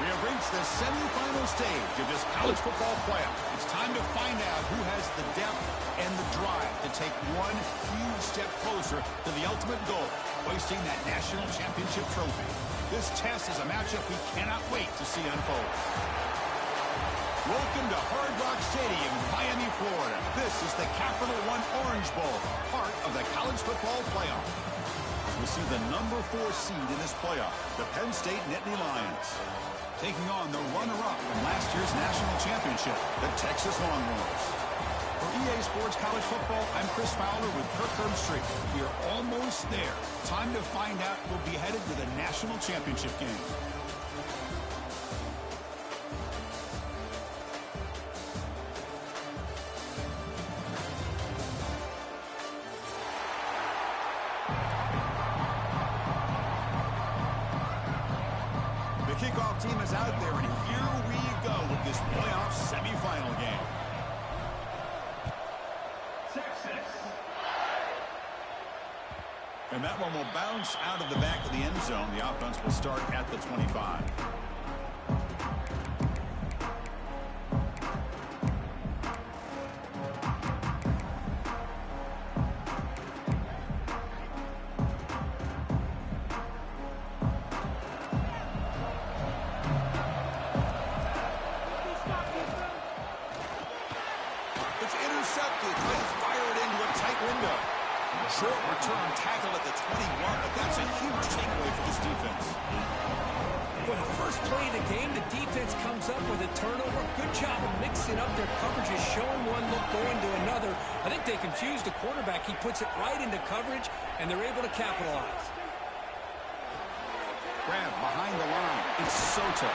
We have reached the semifinal stage of this college football playoff. It's time to find out who has the depth and the drive to take one huge step closer to the ultimate goal, hoisting that national championship trophy. This test is a matchup we cannot wait to see unfold. Welcome to Hard Rock Stadium, Miami, Florida. This is the Capital One Orange Bowl, part of the college football playoff. We'll see the number 4 seed in this playoff, the Penn State Nittany Lions, taking on the runner-up from last year's national championship, the Texas Longhorns. For EA Sports College Football, I'm Chris Fowler with Kirk Herbstreit. We are almost there. Time to find out who'll be headed to the national championship game. Kickoff team is out there, and here we go with this playoff semifinal game. And that one will bounce out of the back of the end zone. The offense will start at the 25. Short return tackle at the 21, but that's a huge takeaway for this defense. For the first play of the game, the defense comes up with a turnover. Good job of mixing up their coverages, showing one look, going to another. I think they confused the quarterback. He puts it right into coverage, and they're able to capitalize. Grab behind the line. It's Soto.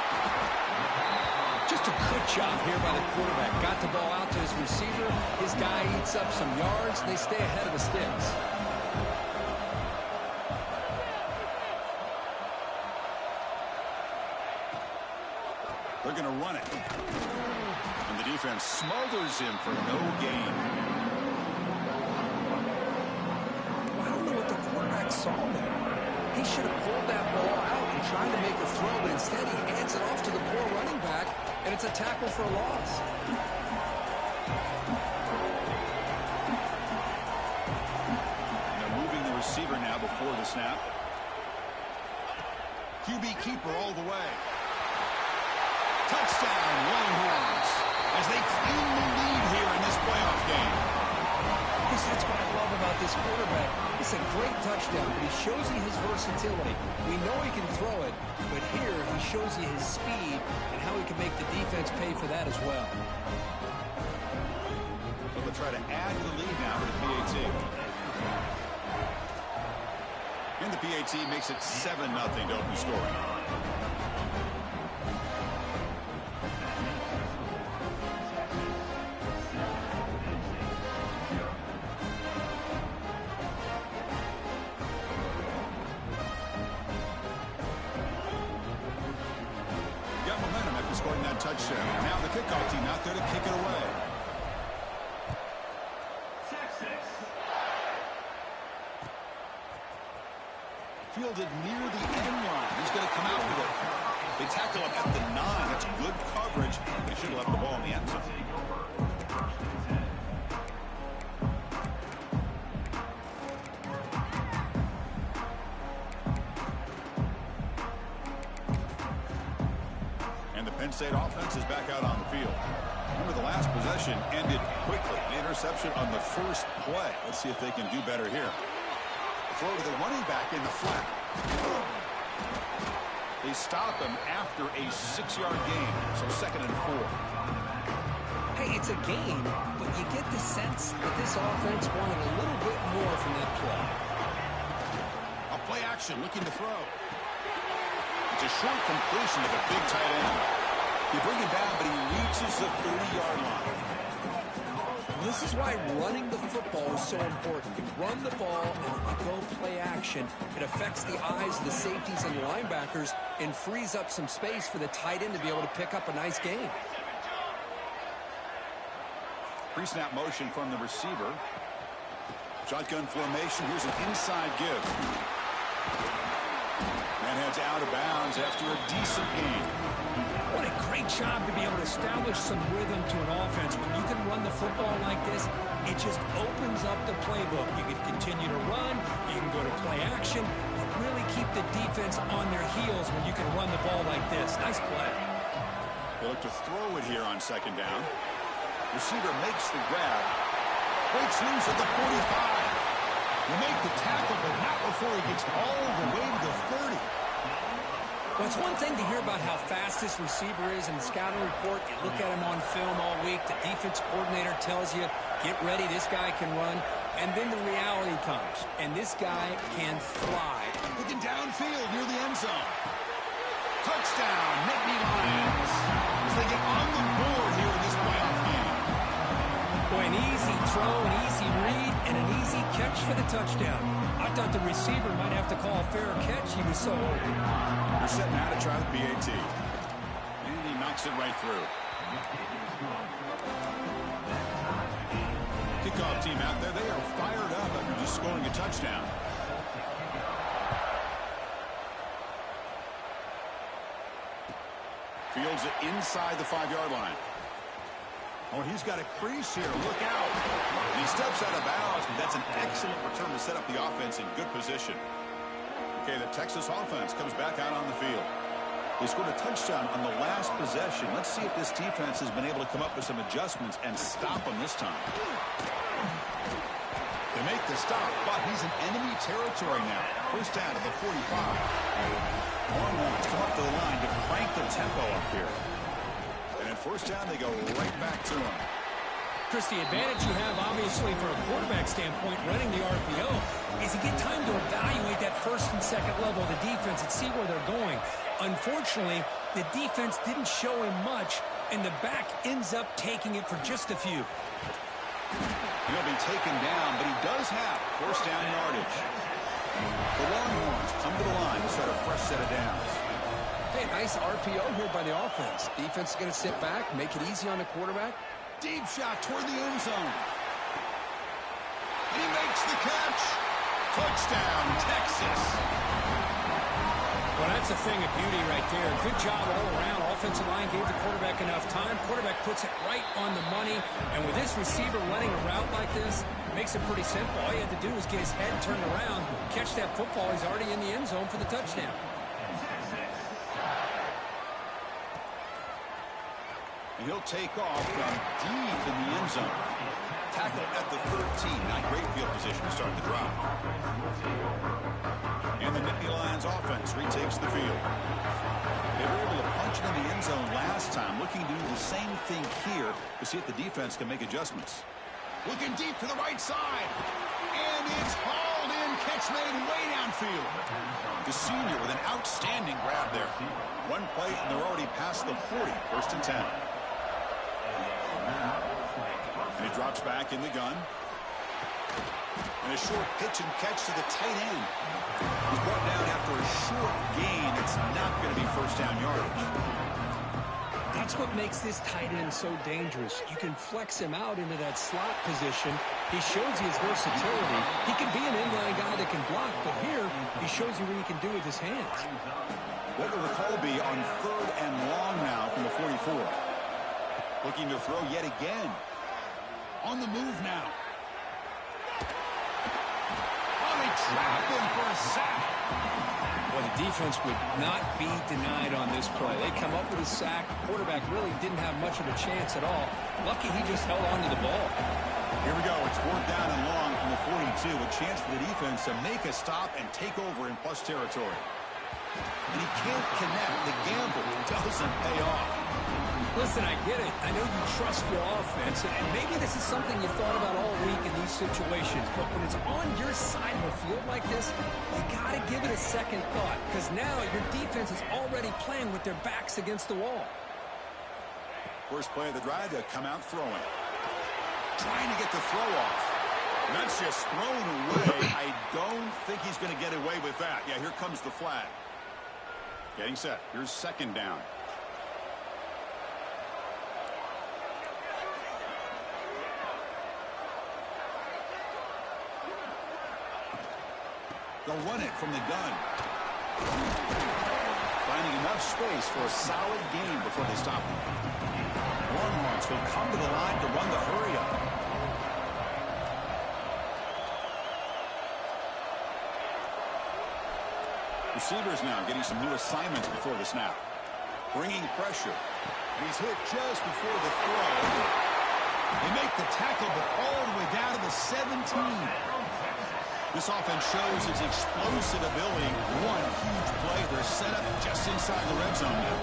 Just a good job here by the quarterback. Got the ball out to his receiver. His guy eats up some yards. They stay ahead of the sticks. They're going to run it. And the defense smothers him for no gain. Well, I don't know what the quarterback saw there. He should have pulled that ball out and tried to make a throw, but instead he hands it off to the poor running back, and it's a tackle for a loss. They're moving the receiver now before the snap. QB keeper all the way. Touchdown, Longhorns, as they claim the lead here in this playoff game. That's what I love about this quarterback. It's a great touchdown, but he shows you his versatility. We know he can throw it, but here he shows you his speed and how he can make the defense pay for that as well. So they'll try to add to the lead now to the PAT. And the PAT makes it 7-0 to open scoring. getting that touchdown. Now the kickoff team out there to kick it away. Fielded near the end line. He's going to come out with it. They tackle him at the 9. That's good coverage. They should have left the ball in the end zone. And the Penn State offense is back out on the field. Remember, the last possession ended quickly. The interception on the first play. Let's see if they can do better here. Throw to the running back in the flat. They stop him after a 6-yard gain, so 2nd and 4. Hey, it's a gain, but you get the sense that this offense wanted a little bit more from that play. A play action, looking to throw. It's a short completion of a big tight end. You bring him down, but he reaches the 30-yard line. This is why running the football is so important. You run the ball and you go play action. It affects the eyes of the safeties and the linebackers and frees up some space for the tight end to be able to pick up a nice gain. Pre-snap motion from the receiver. Shotgun formation. Here's an inside give. And heads out of bounds after a decent gain. What a great job to be able to establish some rhythm to an offense. When you can run the football like this, it just opens up the playbook. You can continue to run, you can go to play action, and really keep the defense on their heels when you can run the ball like this. Nice play. They look to throw it here on 2nd down. Receiver makes the grab. Breaks loose at the 45. Will make the tackle, but not before he gets all the way to the 30. Well, it's one thing to hear about how fast this receiver is in the scouting report. You look at him on film all week. The defense coordinator tells you, get ready, this guy can run. And then the reality comes, and this guy can fly. Looking downfield near the end zone. Touchdown, Nittany Lions. As they get on the board here in this playoff game. Boy, an easy throw, an easy read, and an easy catch for the touchdown. I thought the receiver might have to call a fair catch. He was so open. They're setting out to try the PAT. And he knocks it right through. Kickoff team out there. They are fired up after just scoring a touchdown. Fields it inside the 5-yard line. Oh, he's got a crease here. Look out. He steps out of bounds, but that's an excellent return to set up the offense in good position. Okay, the Texas offense comes back out on the field. They scored a touchdown on the last possession. Let's see if this defense has been able to come up with some adjustments and stop them this time. They make the stop, but he's in enemy territory now. First down to the 45. Longhorns come up to the line to crank the tempo up here. And first down, they go right back to him. Chris, the advantage you have, obviously, from a quarterback standpoint, running the RPO, is you get time to evaluate that first and second level of the defense and see where they're going. Unfortunately, the defense didn't show him much, and the back ends up taking it for just a few. He'll be taken down, but he does have first down yardage. The Longhorns come to the line to start a fresh set of downs. Hey, nice RPO here by the offense. Defense is going to sit back, make it easy on the quarterback. Deep shot toward the end zone. He makes the catch. Touchdown, Texas. Well, that's a thing of beauty right there. Good job all around. Offensive line gave the quarterback enough time. Quarterback puts it right on the money. And with this receiver running a route like this, makes it pretty simple. All you had to do was get his head turned around, catch that football. He's already in the end zone for the touchdown. And he'll take off from deep in the end zone. Tackle at the 13. Not great field position to start the drive. And the Nittany Lions offense retakes the field. They were able to punch it in the end zone last time. Looking to do the same thing here to see if the defense can make adjustments. Looking deep to the right side. And it's hauled in. Catch made way downfield. The senior with an outstanding grab there. One play, and they're already past the 40. First and 10. And he drops back in the gun. And a short pitch and catch to the tight end. He's brought down after a short gain. It's not going to be first down yardage. That's what makes this tight end so dangerous. You can flex him out into that slot position. He shows you his versatility. He can be an inline guy that can block, but here he shows you what he can do with his hands. What will the call be on 3rd and long now from the 44? Looking to throw yet again. On the move now. Oh, they trap him for a sack. Well, the defense would not be denied on this play. They come up with a sack. Quarterback really didn't have much of a chance at all. Lucky he just held on to the ball. Here we go. It's 4th down and long from the 42. A chance for the defense to make a stop and take over in plus territory. And he can't connect. The gamble doesn't pay off. Listen, I get it. I know you trust your offense, and maybe this is something you thought about all week in these situations, but when it's on your side of the field like this, you got to give it a second thought, because now your defense is already playing with their backs against the wall. First play of the drive to come out throwing. Trying to get the throw off. And that's just thrown away. I don't think he's going to get away with that. Yeah, here comes the flag. Getting set. Here's 2nd down. They'll run it from the gun. Finding enough space for a solid gain before they stop him. Longhorns will come to the line to run the hurry-up. Receivers now getting some new assignments before the snap. Bringing pressure. And he's hit just before the throw. They make the tackle, but all the way down to the 17. This offense shows its explosive ability. One huge play. They're set up just inside the red zone now.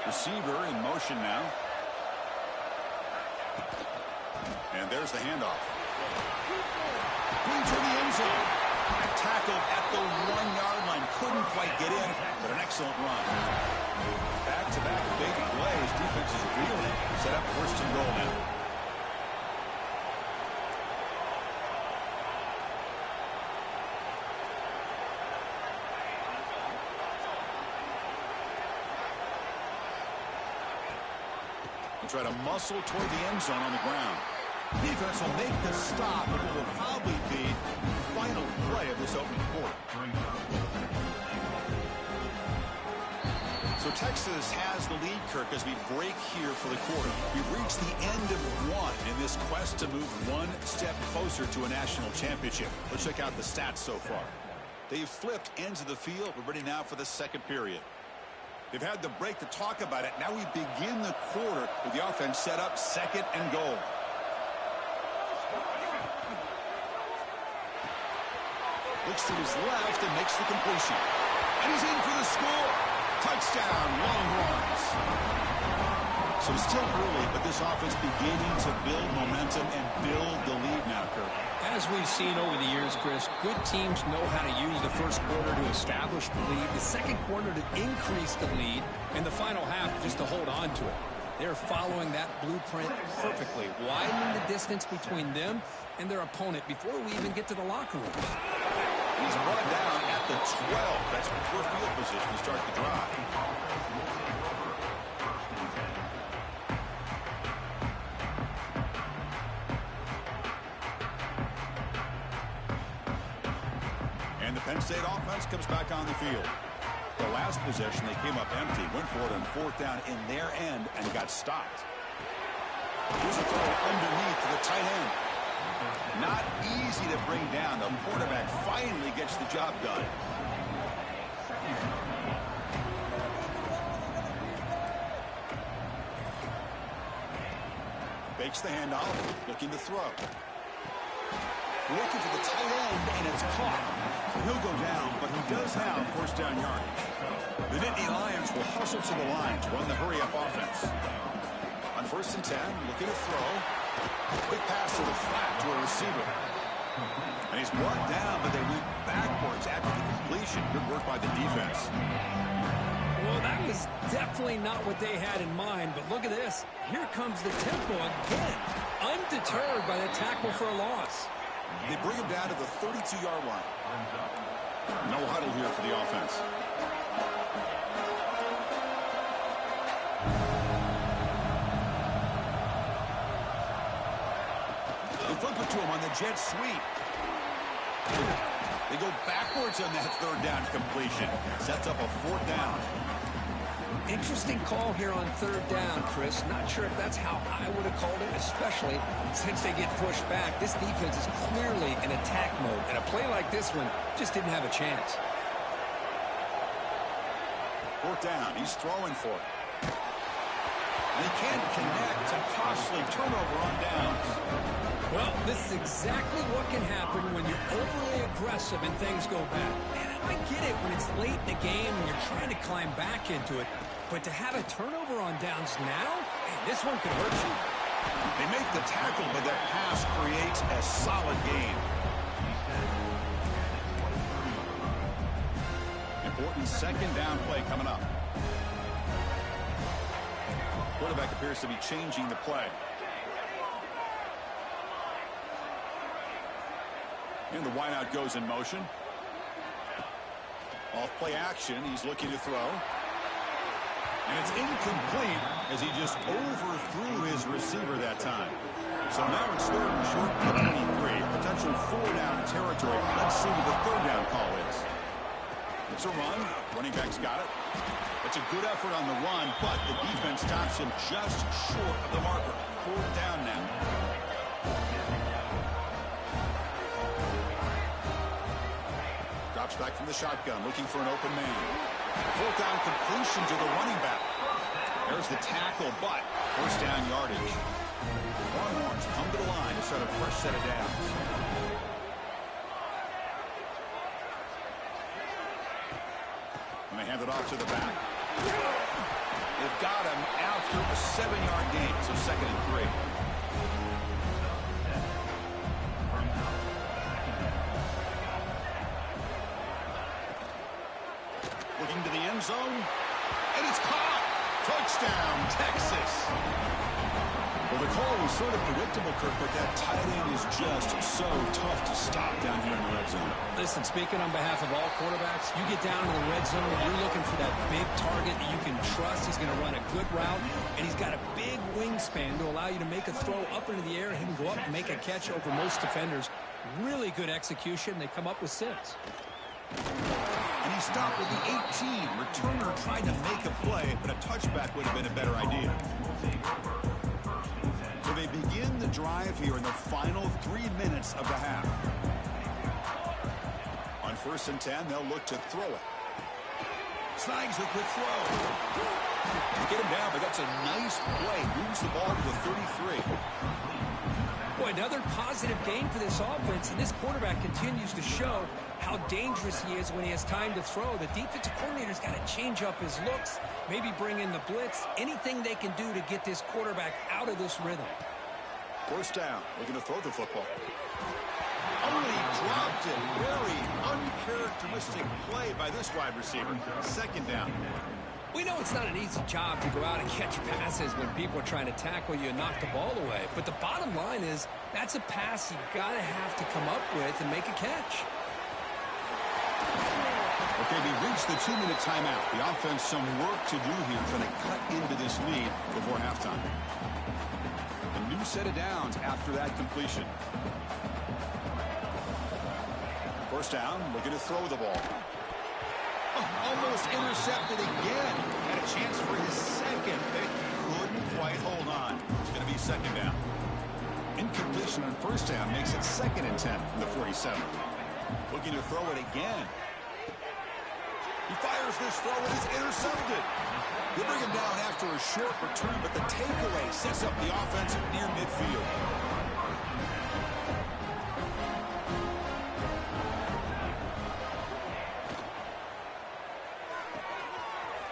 Receiver in motion now. And there's the handoff. Into the end zone. Tackled at the 1-yard line. Couldn't quite get in, but an excellent run. Back-to-back big plays. Defense is reeling. Set up 1st and goal now. They try to muscle toward the end zone on the ground. Defense will make the stop, but it will probably be the final play of this opening quarter. So Texas has the lead, Kirk, as we break here for the quarter. We've reached the end of one in this quest to move one step closer to a national championship. Let's check out the stats so far. They've flipped ends of the field. We're ready now for the 2nd period. They've had the break to talk about it. Now we begin the quarter with the offense set up 2nd and goal. Looks to his left and makes the completion. And he's in for the score. Touchdown, Longhorns. So it's still early, but this offense beginning to build momentum and build the lead now, Kirk. As we've seen over the years, Chris, good teams know how to use the first quarter to establish the lead, the second quarter to increase the lead, and the final half just to hold on to it. They're following that blueprint perfectly, widening the distance between them and their opponent before we even get to the locker rooms. He's brought down at the 12. That's before field position to start the drive. And the Penn State offense comes back on the field. The last possession, they came up empty, went for it on 4th down in their end and got stopped. Here's a throw underneath to the tight end. Not easy to bring down. The quarterback finally gets the job done. Fakes the handoff, looking to throw. Looking for the tight end, and it's caught. He'll go down, but he does have 1st down yardage. The Nittany Lions will hustle to the line to run the hurry-up offense. On 1st and 10, looking to throw. Quick pass to the flat to a receiver. And he's brought down, but they went backwards after the completion. Good work by the defense. Well, that was definitely not what they had in mind, but look at this. Here comes the tempo again. Undeterred by the tackle for a loss. They bring him down to the 32-yard line. No huddle here for the offense. They flip it to him on the jet sweep. They go backwards on that third down completion. Sets up a fourth down. Interesting call here on third down, Chris. Not sure if that's how I would have called it, especially since they get pushed back. This defense is clearly in attack mode, and a play like this one just didn't have a chance. Fourth down. He's throwing for it. And he can't connect. A costly turnover on downs. Well, this is exactly what can happen when you're overly aggressive and things go bad. And I get it when it's late in the game and you're trying to climb back into it. But to have a turnover on downs now, man, this one could hurt you. They make the tackle, but that pass creates a solid gain. Important second down play coming up. Quarterback appears to be changing the play. And the wideout goes in motion. Off play action. He's looking to throw. And it's incomplete as he just overthrew his receiver that time. So now it's third and short at 23. Potential 4-down territory. Let's see what the third down call is. It's a run. Running back's got it. It's a good effort on the run, but the defense stops him just short of the marker. Fourth down now. Drops back from the shotgun, looking for an open man. Fourth down completion to the running back. There's the tackle, but first down yardage. Longhorns come to the line to start a fresh set of downs. And they hand it off to the back. They've got him after a 7-yard gain, so second and 3. Looking to the end zone, and it's caught. Touchdown, Texas. Well, the call was sort of predictable, Kirk, but that tight end is just so tough to stop down here in the red zone. Listen, speaking on behalf of all quarterbacks, you get down in the red zone, you're looking for that big target that you can trust. He's going to run a good route, and he's got a big wingspan to allow you to make a throw up into the air. He can go up and make a catch over most defenders. Really good execution. They come up with 6. And he stopped with the 18. Returner tried to make a play, but a touchback would have been a better idea. So they begin the drive here in the final 3 minutes of the half. On 1st and 10, they'll look to throw it. Snags a quick throw. They get him down, but that's a nice play. Moves the ball to the 33. Boy, another positive gain for this offense, and this quarterback continues to show how dangerous he is when he has time to throw. The defensive coordinator's got to change up his looks, maybe bring in the blitz, anything they can do to get this quarterback out of this rhythm. First down, looking to throw the football. Oh, he dropped it. Very uncharacteristic play by this wide receiver. Second down. We know it's not an easy job to go out and catch passes when people are trying to tackle you and knock the ball away. But the bottom line is that's a pass you got to have to come up with and make a catch. Okay, we reached the 2-minute timeout. The offense some work to do here, trying to cut into this lead before halftime. A new set of downs after that completion. First down, looking to throw the ball. Almost intercepted again. Had a chance for his second. They couldn't quite hold on. It's going to be second down. Incompletion on first down makes it 2nd and 10 from the 47. Looking to throw it again. He fires this throw and it's intercepted. They bring him down after a short return, but the takeaway sets up the offense near midfield.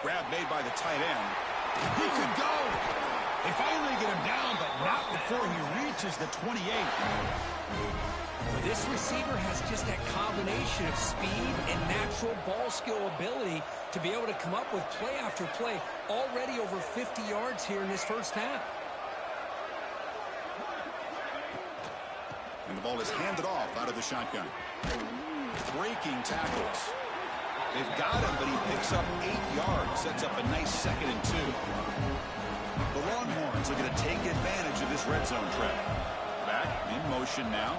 Grab made by the tight end. He could go. They finally get him down, but not before he reaches the 28. This receiver has just that combination of speed and natural ball skill ability to be able to come up with play after play. Already over 50 yards here in this first half. And the ball is handed off out of the shotgun. Breaking tackles. They've got him, but he picks up 8 yards. Sets up a nice 2nd and 2. The Longhorns are going to take advantage of this red zone trap. Back in motion now.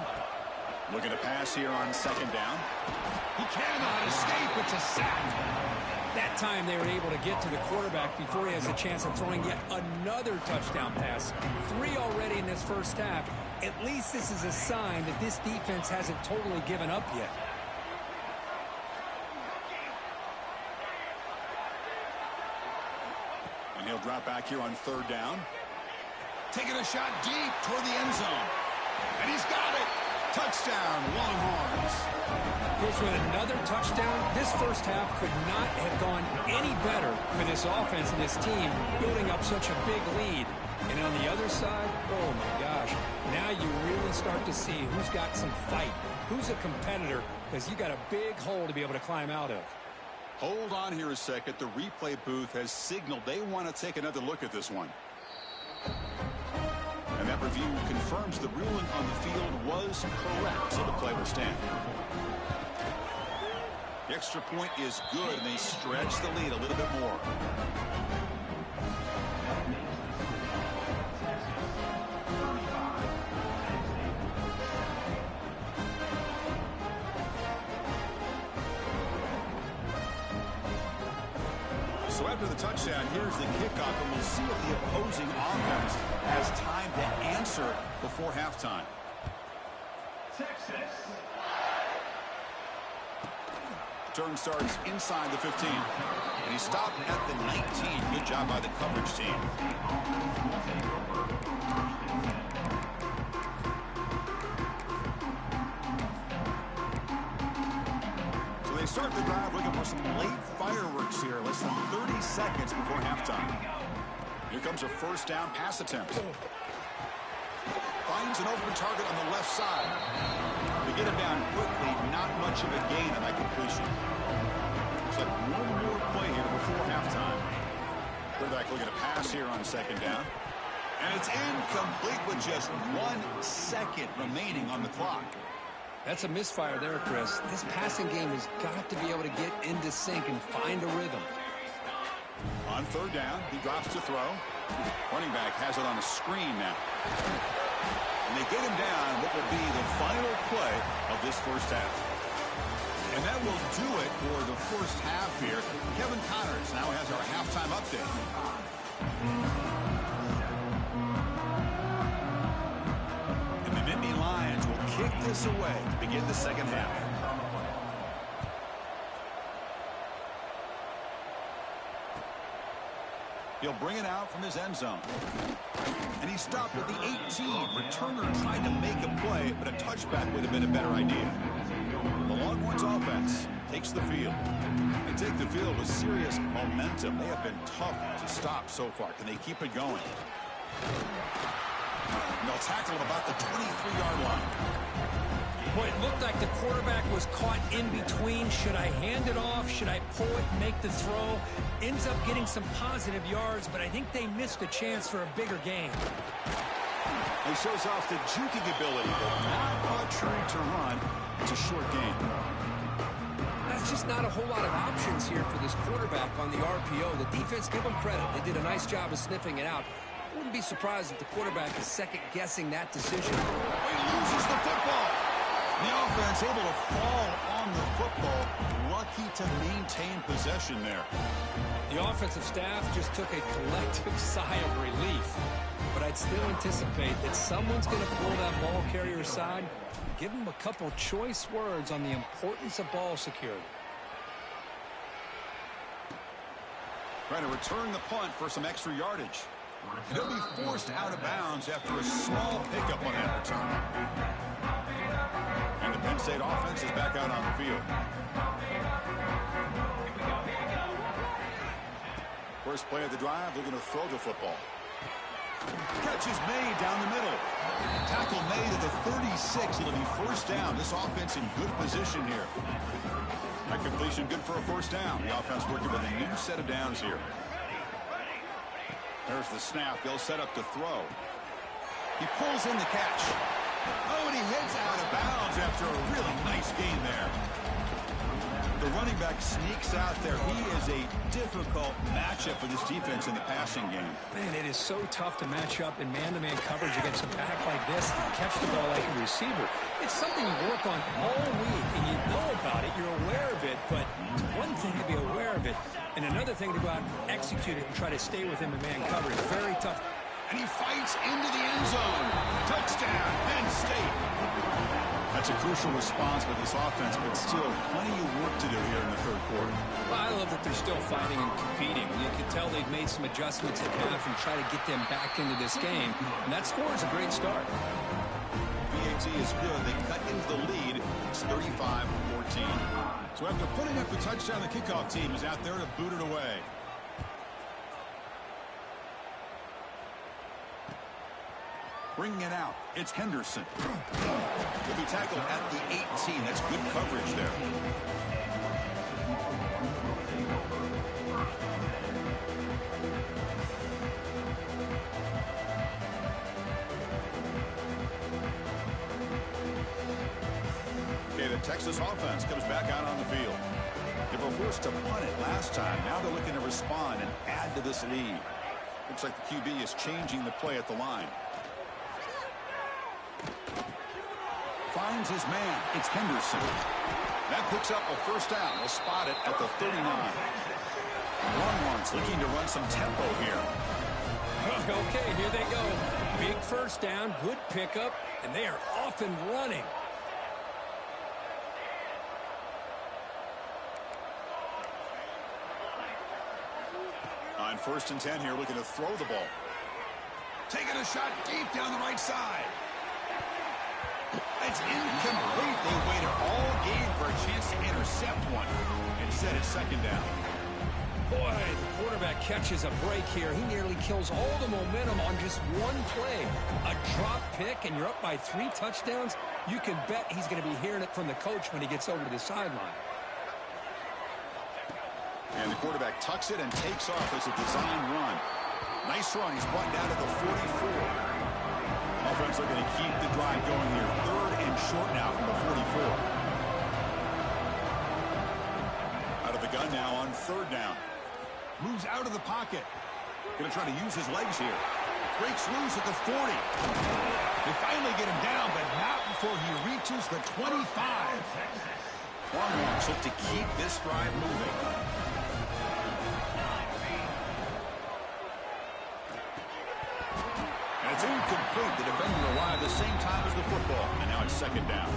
Looking to pass here on 2nd down. He cannot escape. It's a sack. That time they were able to get to the quarterback before he has a chance of throwing yet another touchdown pass. 3 already in this first half. At least this is a sign that this defense hasn't totally given up yet. And he'll drop back here on 3rd down. Taking a shot deep toward the end zone. And he's got it. Touchdown, Longhorns. Goes with another touchdown. This first half could not have gone any better for this offense and this team, building up such a big lead. And on the other side, oh my gosh, now you really start to see who's got some fight, who's a competitor, because you got a big hole to be able to climb out of. Hold on here a second. The replay booth has signaled they want to take another look at this one. And that review confirms the ruling on the field was correct, so the play will stand. The extra point is good, and they stretch the lead a little bit more. So after the touchdown, here's the kickoff, and we'll see if the opposing offense has time to answer before halftime. Texas. Turn starts inside the 15. And he stopped at the 19. Good job by the coverage team. So they start the drive looking for some late fireworks here. Less than 30 seconds before halftime. Here comes a first down pass attempt. Finds an open target on the left side. To get him down quickly, not much of a gain on that completion. Looks like one more play here before halftime. Quarterback looking to pass here on 2nd down. And it's incomplete with just 1 second remaining on the clock. That's a misfire there, Chris. This passing game has got to be able to get into sync and find a rhythm. On 3rd down, he drops to throw. Running back has it on a screen now. And they get him down what will be the final play of this first half. And that will do it for the first half here. Kevin Connors now has our halftime update. And the Nittany Lions will kick this away to begin the second half. He'll bring it out from his end zone. And he stopped at the 18. Returner tried to make a play, but a touchback would have been a better idea. The Longhorns offense takes the field. They take the field with serious momentum. They have been tough to stop so far. Can they keep it going? And they'll tackle him about the 23-yard line. Boy, it looked like the quarterback was caught in between. Should I hand it off? Should I pull it and make the throw? Ends up getting some positive yards, but I think they missed a chance for a bigger gain. He shows off the juking ability, but not much room to run. It's a short gain. That's just not a whole lot of options here for this quarterback on the RPO. The defense, give them credit. They did a nice job of sniffing it out. I wouldn't be surprised if the quarterback is second-guessing that decision. He loses the football. The offense able to fall on the football. Lucky to maintain possession there. The offensive staff just took a collective sigh of relief. But I'd still anticipate that someone's going to pull that ball carrier aside, give him a couple choice words on the importance of ball security. Trying to return the punt for some extra yardage. And he'll be forced out of bounds after a small pickup on that return. And the Penn State offense is back out on the field. First play of the drive, they're going to throw the football. Catch is made down the middle. Tackle made at the 36. It'll be first down. This offense in good position here. That completion good for a first down. The offense working with a new set of downs here. There's the snap. They'll set up to throw. He pulls in the catch. Oh, and he heads out of bounds after a really nice gain there. The running back sneaks out there. He is a difficult matchup for this defense in the passing game. Man, it is so tough to match up in man-to-man coverage against a back like this and catch the ball like a receiver. It's something you work on all week, and you know about it. You're aware of it, but it's one thing to be aware of it, and another thing to go out and execute it and try to stay with him in man coverage. Very tough. And he fights into the end zone. Touchdown, Penn State. That's a crucial response by this offense, but still plenty of work to do here in the third quarter. Well, I love that they're still fighting and competing. You can tell they've made some adjustments at half and try to get them back into this game. And that score is a great start. BAT is good. They cut into the lead. It's 35-14. So after putting up the touchdown, the kickoff team is out there to boot it away. Bringing it out, it's Henderson. He'll be tackled at the 18. That's good coverage there. Okay, the Texas offense comes back out on the field. They were forced to punt it last time. Now they're looking to respond and add to this lead. Looks like the QB is changing the play at the line. Finds his man. It's Henderson. That picks up a first down. We'll spot it at the 39. Longhorns looking to run some tempo here. Okay, here they go. Big first down, good pickup, and they are off and running. On 1st and 10 here, looking to throw the ball. Taking a shot deep down the right side. It's incomplete. They waited all game for a chance to intercept one. Instead, it's second down. Boy, the quarterback catches a break here. He nearly kills all the momentum on just one play. A drop pick, and you're up by 3 touchdowns. You can bet he's going to be hearing it from the coach when he gets over to the sideline. And the quarterback tucks it and takes off as a design run. Nice run. He's brought down to the 44. Offense looking to keep the drive going here. 3rd and short now from the 44. Out of the gun now on 3rd down. Moves out of the pocket. Going to try to use his legs here. Breaks loose at the 40. They finally get him down, but not before he reaches the 25. Longhorns look to keep this drive moving. And it's incomplete. The defender arrived the same time as the football. And now it's second down.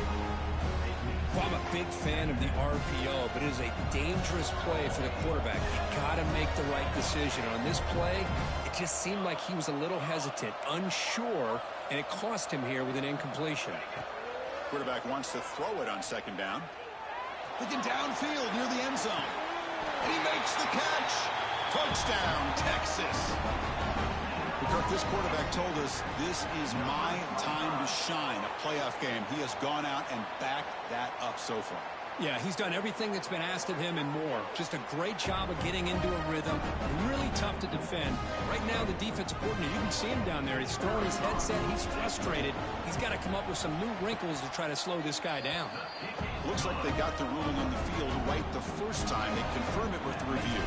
Well, I'm a big fan of the RPO, but it is a dangerous play for the quarterback. You got to make the right decision. On this play, it just seemed like he was a little hesitant, unsure, and it cost him here with an incompletion. Quarterback wants to throw it on second down. Looking downfield near the end zone. And he makes the catch. Touchdown, Texas. Kirk, this quarterback told us this is my time to shine, a playoff game. He has gone out and backed that up so far. Yeah, he's done everything that's been asked of him and more. Just a great job of getting into a rhythm. Really tough to defend. Right now, the defensive coordinator, you can see him down there. He's throwing his headset. He's frustrated. He's got to come up with some new wrinkles to try to slow this guy down. Looks like they got the ruling on the field right the first time. They confirm it with the review.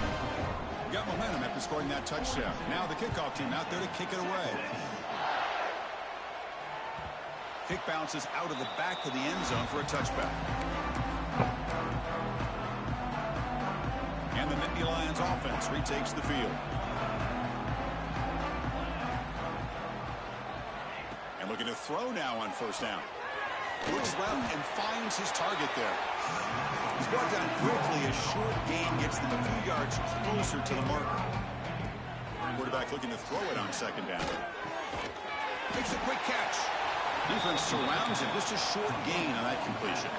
Got momentum after scoring that touchdown. Now the kickoff team out there to kick it away. Kick bounces out of the back of the end zone for a touchback. And the Nittany Lions offense retakes the field. And looking to throw now on first down. Looks left and finds his target there. He's brought down quickly. A short gain gets them a few yards closer to the marker. Quarterback looking to throw it on second down. Makes a quick catch. Defense surrounds him. Just a short gain on that completion.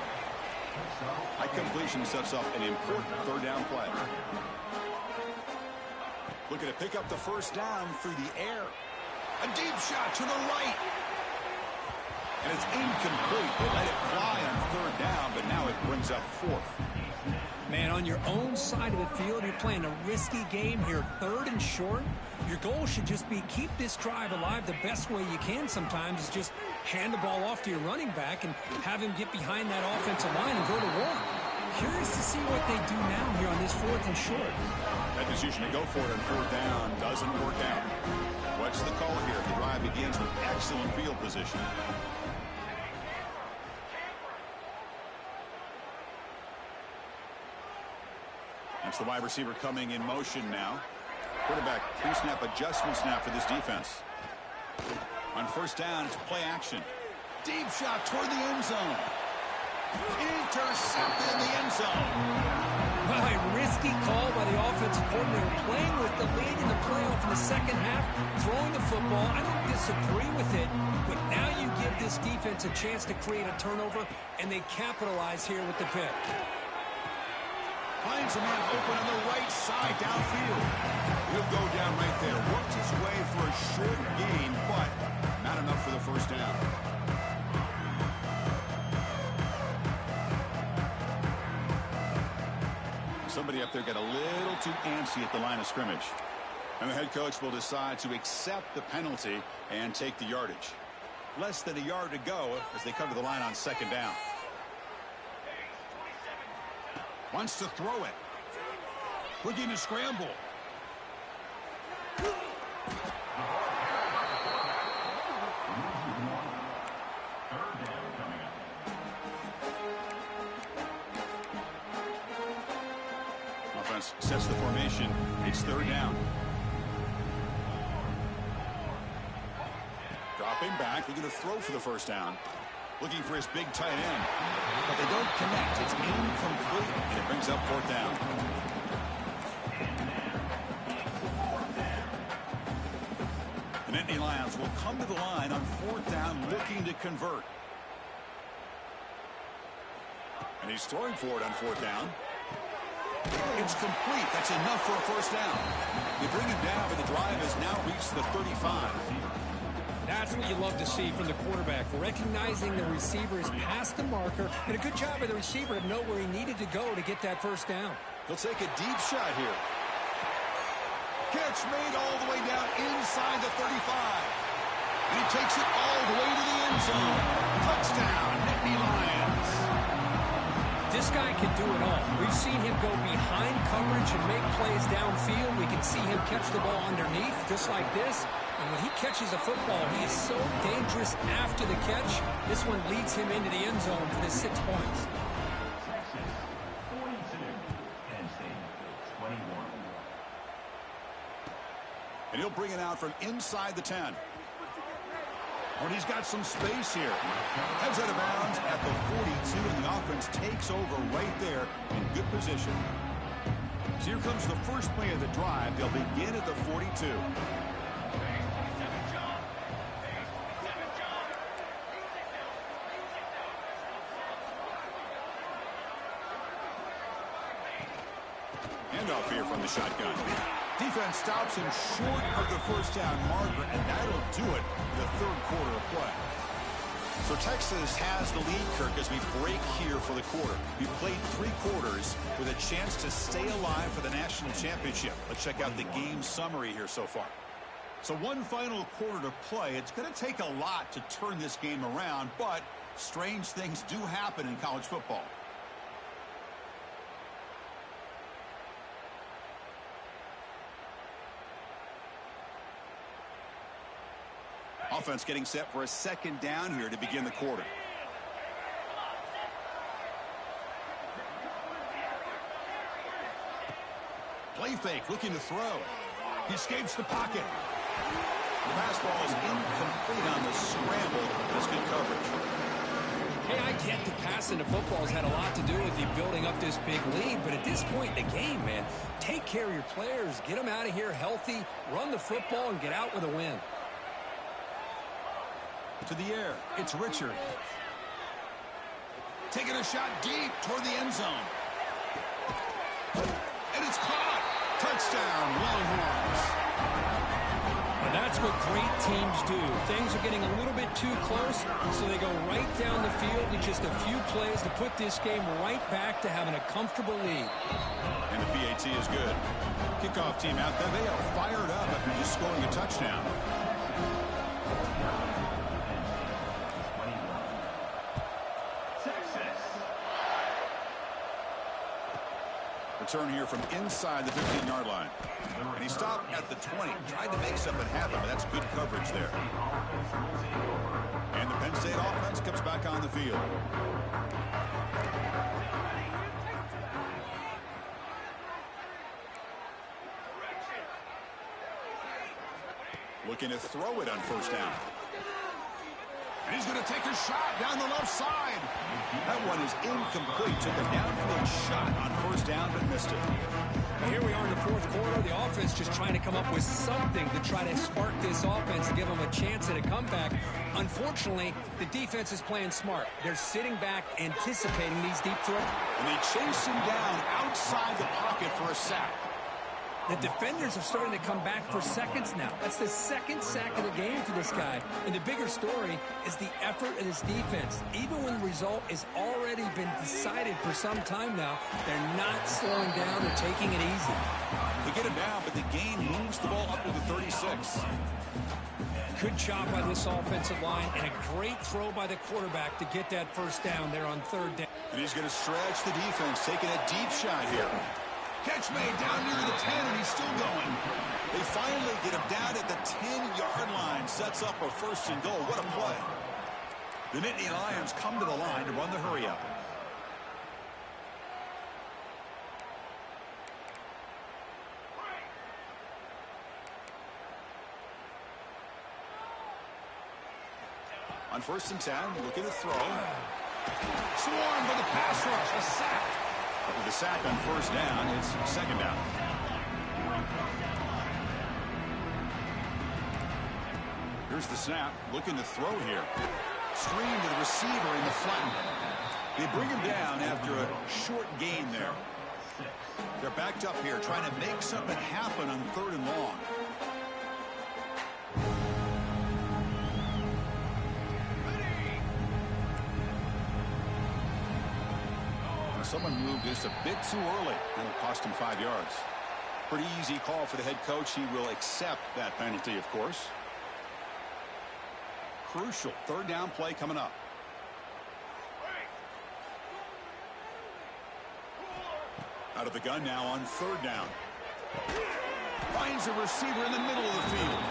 That completion sets up an important third down play. Looking to pick up the first down through the air. A deep shot to the right. And it's incomplete. They let it fly on third down, but now it brings up fourth. Man, on your own side of the field, you're playing a risky game here, third and short. Your goal should just be keep this drive alive the best way you can sometimes is just hand the ball off to your running back and have him get behind that offensive line and go to work. Curious to see what they do now here on this fourth and short. That decision to go for it on fourth down doesn't work out. What's the call here? The drive begins with excellent field position. That's the wide receiver coming in motion now. Quarterback pre-snap adjustment snap for this defense. On first down, it's play action. Deep shot toward the end zone. Intercepted in the end zone. Well, a risky call by the offensive coordinator, playing with the lead in the playoff in the second half, throwing the football. I don't disagree with it, but now you give this defense a chance to create a turnover, and they capitalize here with the pick. Finds a man open on the right side downfield. He'll go down right there. Works his way for a short gain, but not enough for the first down. Somebody up there got a little too antsy at the line of scrimmage. And the head coach will decide to accept the penalty and take the yardage. Less than a yard to go as they come to the line on second down. Wants to throw it. Looking to scramble. Offense sets the formation. It's third down. Dropping back, looking to throw for the first down. Looking for his big tight end. But they don't connect. It's incomplete, and it brings up fourth down. The Nittany Lions will come to the line on fourth down, looking to convert. And he's throwing for it on fourth down. It's complete. That's enough for a first down. They bring him down, but the drive has now reached the 35. That's what you love to see from the quarterback, recognizing the receiver is past the marker, and a good job of the receiver to know where he needed to go to get that first down. He'll take a deep shot here. Catch made all the way down inside the 35. And he takes it all the way to the end zone. Touchdown, Nittany Lions. This guy can do it all. We've seen him go behind coverage and make plays downfield. We can see him catch the ball underneath, just like this. And when he catches a football, he is so dangerous after the catch. This one leads him into the end zone for the 6 points. And he'll bring it out from inside the 10. But he's got some space here. Heads out of bounds at the 42, and the offense takes over right there in good position. So here comes the first play of the drive. They'll begin at the 42. Handoff here from the shotgun. Defense stops him short of the first down marker, and that'll do it for the third quarter of play. So Texas has the lead, Kirk, as we break here for the quarter. We played 3 quarters with a chance to stay alive for the national championship. Let's check out the game summary here so far. So one final quarter to play. It's going to take a lot to turn this game around, but strange things do happen in college football. Offense getting set for a second down here to begin the quarter. Play fake, looking to throw. He escapes the pocket. The pass ball is incomplete on the scramble. That's good coverage. Hey, I get the passing to football has had a lot to do with you building up this big lead, but at this point in the game, man, take care of your players, get them out of here healthy, run the football, and get out with a win. To the air, it's Richard. Taking a shot deep toward the end zone. And it's caught. Touchdown, Longhorns. Well, That's what great teams do. Things are getting a little bit too close, so they go right down the field in just a few plays to put this game right back to having a comfortable lead. And the PAT is good. Kickoff team out there, they are fired up after just scoring a touchdown. Return here from inside the 15-yard line. And he stopped at the 20. Tried to make something happen, but that's good coverage there. And the Penn State offense comes back on the field. Looking to throw it on first down. And he's going to take a shot down the left side. That one is incomplete. Took a downfield shot on first down, but missed it. Well, here we are in the fourth quarter. The offense just trying to come up with something to try to spark this offense and give them a chance at a comeback. Unfortunately, the defense is playing smart. They're sitting back, anticipating these deep throws. And they chase him down outside the pocket for a sack. The defenders are starting to come back for seconds now. That's the second sack of the game for this guy. And the bigger story is the effort of this defense. Even when the result has already been decided for some time now, they're not slowing down. They're taking it easy. They get him down, but the game moves the ball up to the 36. Good job by this offensive line, and a great throw by the quarterback to get that first down there on third down. And he's going to stretch the defense, taking a deep shot here. Catch made down near the 10, and he's still going. They finally get him down at the 10-yard line. Sets up a first and goal. What a play. The Nittany Lions come to the line to run the hurry-up. On first and 10, looking to throw. Swarmed by the pass rush. A sack. With a sack on first down, it's second down. Here's the snap, looking to throw here. Screen to the receiver in the flat. They bring him down after a short gain there. They're backed up here, trying to make something happen on third and long. Someone moved this a bit too early. That'll cost him 5 yards. Pretty easy call for the head coach. He will accept that penalty, of course. Crucial third down play coming up. Out of the gun now on third down. Finds a receiver in the middle of the field.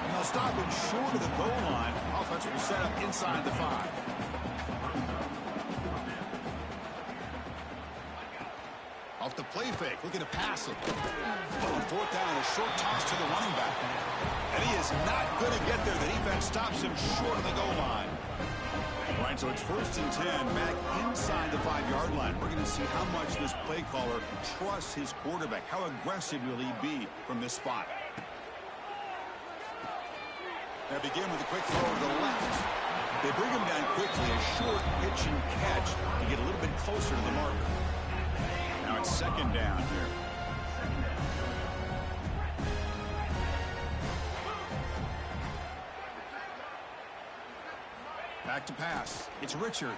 And they'll stop him short of the goal line. Offense will set up inside the 5. Off the play fake, looking to pass it. On fourth down, a short toss to the running back. And he is not going to get there. The defense stops him short of the goal line. All right, so it's first and 10, back inside the 5-yard line. We're going to see how much this play caller trusts his quarterback. How aggressive will he be from this spot? Now begin with a quick throw to the left. They bring him down quickly, a short pitch and catch to get a little bit closer to the marker. Now it's second down here. Back to pass. It's Richard.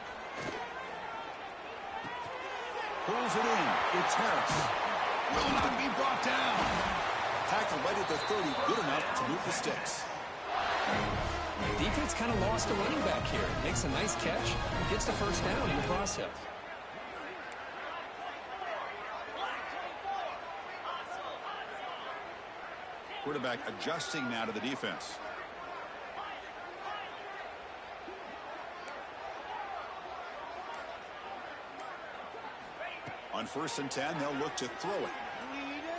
Pulls it in. It's Harris. Will not be brought down. Tackle right at the 30. Good enough to move the sticks. Defense kind of lost a running back here. Makes a nice catch. Gets the first down in the process. Quarterback adjusting now to the defense. On first and 10, they'll look to throw it.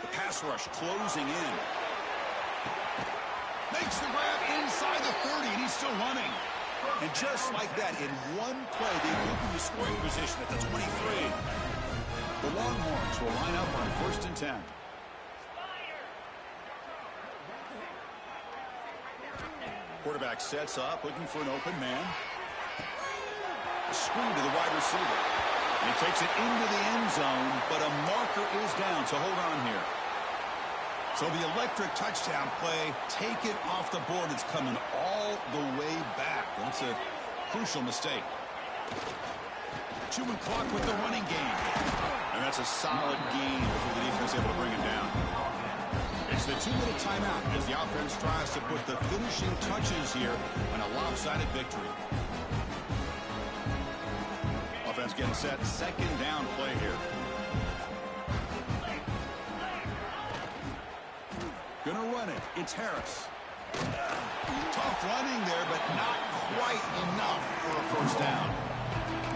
The pass rush closing in. Makes the grab inside the 30, and he's still running. And just like that, in one play, they move into scoring position at the 23. The Longhorns will line up on first and 10. Quarterback sets up, looking for an open man. A screen to the wide receiver. And he takes it into the end zone, but a marker is down, so hold on here. So the electric touchdown play, take it off the board. It's coming all the way back. That's a crucial mistake. Chewing clock with the running game. And that's a solid gain before the defense able to bring him down. It's the 2-minute timeout as the offense tries to put the finishing touches here on a lopsided victory. Offense getting set. Second down play here. Gonna run it. It's Harris. Tough running there, but not quite enough for a first down.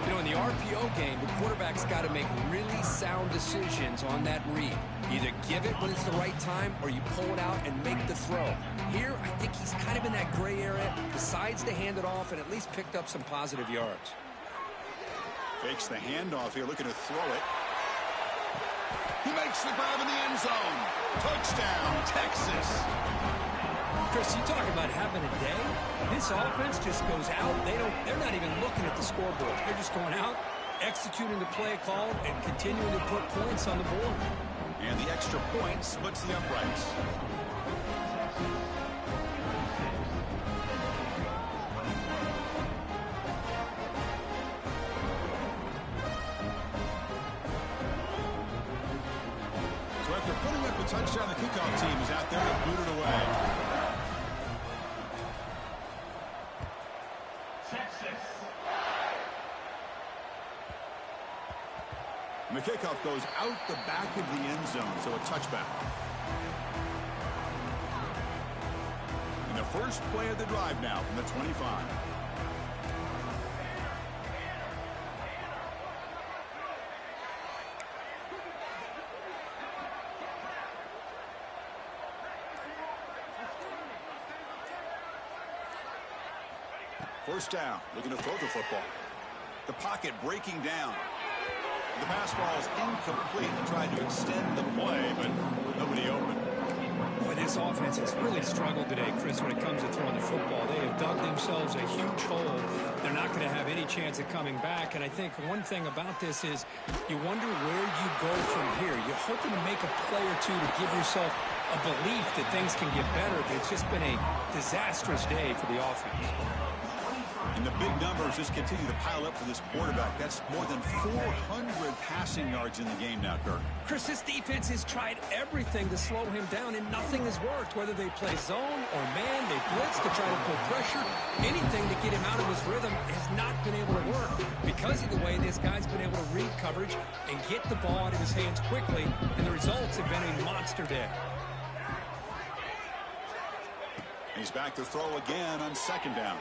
You know, in the RPO game, the quarterback's got to make really sound decisions on that read. Either give it when it's the right time or you pull it out and make the throw. Here, I think he's kind of in that gray area, decides to hand it off and at least picked up some positive yards. Fakes the handoff here, looking to throw it. He makes the grab in the end zone. Touchdown, Texas. Chris, you talk about having a day. This offense just goes out. They're not even looking at the scoreboard. They're just going out, executing the play call, and continuing to put points on the board. And the extra point splits the uprights. So after putting up a touchdown, the kickoff team is out there to boot it away. And the kickoff goes out the back of the end zone, so a touchback. And the first play of the drive now from the 25. First down, looking to throw the football. The pocket breaking down. The pass ball is incomplete. They tried to extend the play, but nobody open. Boy, this offense has really struggled today, Chris, when it comes to throwing the football. They have dug themselves a huge hole. They're not going to have any chance of coming back. And I think one thing about this is you wonder where you go from here. You're hoping to make a play or two to give yourself a belief that things can get better. But it's just been a disastrous day for the offense. And the big numbers just continue to pile up for this quarterback. That's more than 400 passing yards in the game now, Kirk. Chris, this defense has tried everything to slow him down, and nothing has worked. Whether they play zone or man, they blitz to try to pull pressure. Anything to get him out of his rhythm has not been able to work because of the way this guy's been able to read coverage and get the ball out of his hands quickly, and the results have been a monster day. He's back to throw again on second down.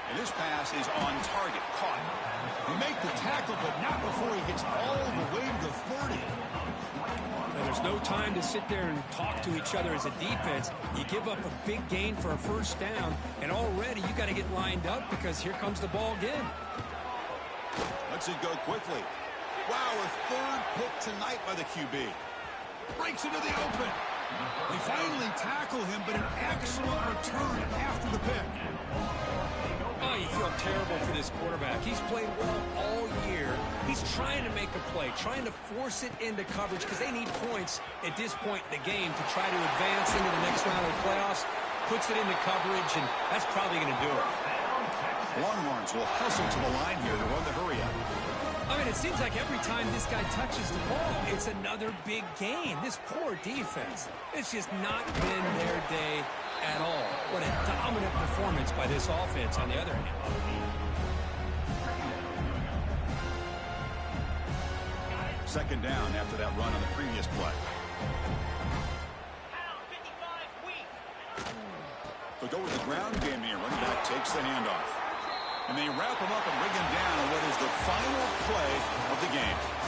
And this pass is on target, caught. He make the tackle, but not before he gets all the way to the 30. And there's no time to sit there and talk to each other as a defense. You give up a big gain for a first down, and already you got to get lined up because here comes the ball again. Lets it go quickly. Wow, a third pick tonight by the QB. Breaks into the open. They finally tackle him, but an excellent return after the pick. Oh, you feel terrible for this quarterback. He's played well all year. He's trying to make a play, trying to force it into coverage because they need points at this point in the game to try to advance into the next round of the playoffs. Puts it into coverage, and that's probably going to do it. Longhorns will hustle to the line here to run the hurry up. I mean, it seems like every time this guy touches the ball, it's another big gain. This poor defense, it's just not been their day at all. What a dominant performance by this offense on the other hand. Second down after that run on the previous play. They'll go with the ground game here. Running back takes the handoff. And they wrap him up and bring him down on what is the final play of the game.